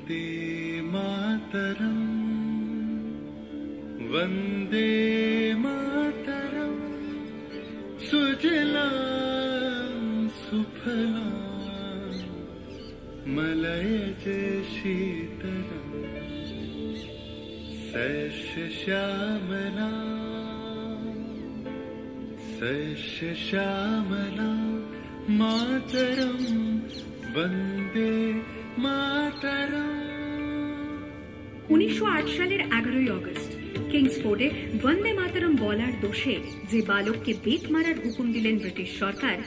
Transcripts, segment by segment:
वंदे मातरम वंदे मातरम सुजलां सुफलां मलयज शीतलां सस्य श्यामलां मातरम वंदे मातरम। 1908 সালের 11ই আগস্ট কিংসফোর্ডে বন্দে মাতরম বলার দোষে যে বালককে বেত মারার হুকুম দিলেন ব্রিটিশ সরকার,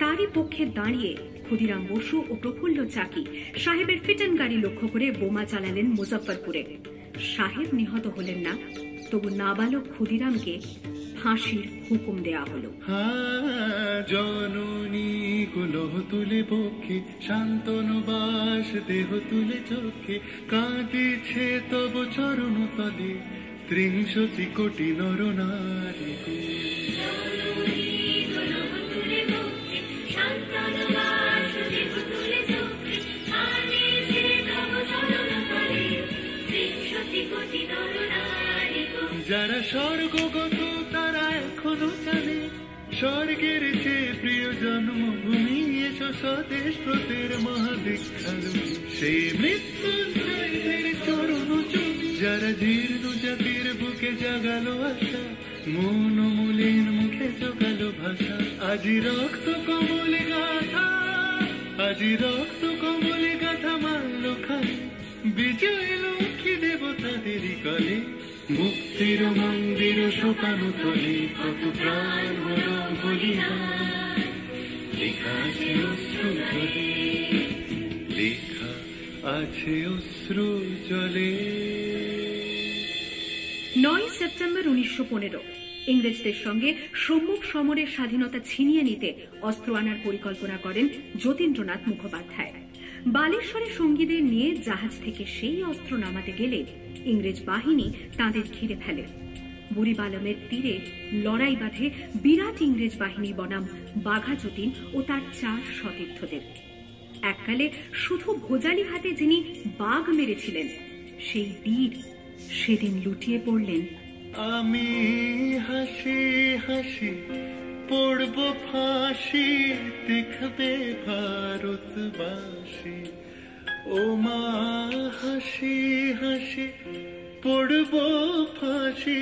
তারই পক্ষে দাঁড়িয়ে ক্ষুদিরাম বসু ও প্রফুল্ল চাকি সাহেবের ফিটন গাড়ি লক্ষ্য করে বোমা চালালেন মুজফ্ফরপুরে। সাহেব নিহত হলেন না, তবু নাবালক ক্ষুদিরামকে ফাঁসির হুকুম দেয়া হলো। জননী কুলহ তুলে বক্ষে শান্তনু বাস দেহ তুলে চোখে কাঁদিছে তব চরণ তলে ৩০ কোটি নর নারী। যারা স্বর্গগত তারা এখনো জানে স্বর্গের চেয়ে প্রিয় জন্মভূমি এসো স্বদেশ ব্রতের মহাদীক্ষালু সেই মৃত্যুঞ্জয়ের চরণ চুমি। যারা জীর্ণ জাতির বুকে জাগালো আশা মন মলিন মুখে জোগালো ভাষা আজি রক্ত কমলে গাথা আজি রক্ত কমলে গাথা মারল খালি বিজয় লক্ষ্মী দেবতাদেরই কলে মুক্তির মন্দির শোকানো তলে কত প্রাণ হল বলিদান লেখা আছে অশ্রু জলে লেখা আছে অশ্রু জলে। 9 সেপ্টেম্বর 1915 ইংরেজদের সঙ্গে সম্মুখ সমরের স্বাধীনতা ছিনিয়ে নিতে অস্ত্র আনার পরিকল্পনা করেন যতীন্দ্রনাথ মুখোপাধ্যায়। বালেশ্বরে সঙ্গীদের নিয়ে জাহাজ থেকে সেই অস্ত্র নামাতে গেলে ইংরেজ বাহিনী তাঁদের ঘিরে ফেলে। বুড়িবালমের তীরে লড়াই বাঁধে বিরাট ইংরেজ বাহিনী বনাম বাঘা যতীন ও তার 4 সতীর্থদের। এককালে শুধু ভোজালি হাতে যিনি বাঘ মেরেছিলেন সেই বীর সেদিন লুটিয়ে পড়লেন। আমি হাসি হাসি পড়ব ফাঁসি দেখবে ভারতবাসী ও মা হাসি হাসি পড়ব ফাঁসি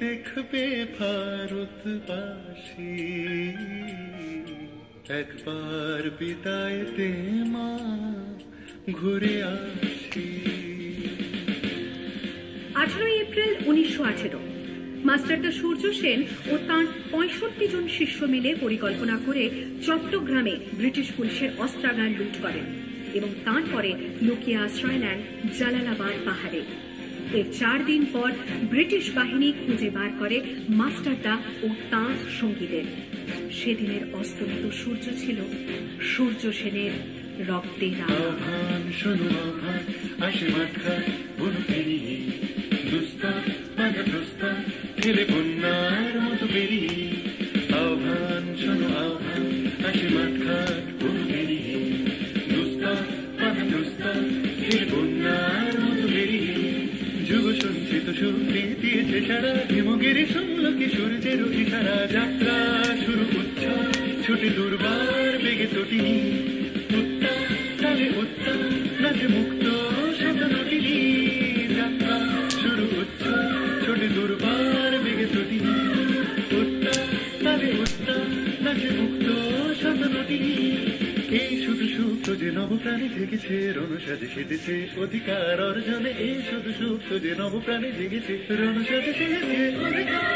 দেখবে ভারতবাসী একবার বিদায় দে মা ঘুরে আসি। 18 এপ্রিল 1918 মাস্টারদা সূর্য সেন ও তাঁর 65 জন শিষ্য মিলে পরিকল্পনা করে চট্টগ্রামে ব্রিটিশ পুলিশের অস্ত্রাগার লুট করেন এবং তারপরে লুকিয়ে আশ্রয় নেন জালালাবাদ পাহাড়ে। এর 4 দিন পর ব্রিটিশ বাহিনী খুঁজে বার করে মাস্টারদা ও তাঁর সঙ্গীদের। সেদিনের অস্তমিত সূর্য ছিল সূর্য সেনের রক্তের আহ্বান শোনো আহ্বান আসে মাঠঘাট বন পেরিয়ে দুস্তার বাঁধা প্রস্তার ছেলে বন্যার মতো বেরিয়ে আহ্বান শোনো আহ্বান আসে মাঠঘাট বন পেরিয়ে দুস্তার বাঁধা প্রস্তার ছেলে বন্যার মতো বেরিয়ে যুগ সঞ্চিত শক্তি দিয়েছে সারা হিমগিরি সমলকে সূর্যের ইশারা যাত্রা শুরু উচ্ছ্বাস ছুটে দুর্বার বেগে তটিনী উত্তাল তালে উত্তাল নাচে মুক্ত শত নটিনী যাত্রা শুরু উচ্ছ্বাস ছুটে দুর্বার বেগে তটিনী উত্তাল তালে উত্তাল নাচে মুক্ত শত নটিনী। এই শুধু সুপ্ত যে নবপ্রাণে জেগেছে রণসাজে সেজেছে অধিকার অর্জনে এই শুধু সুপ্ত যে নবপ্রাণে জেগেছে রণসাজে সেজেছে অধিকার।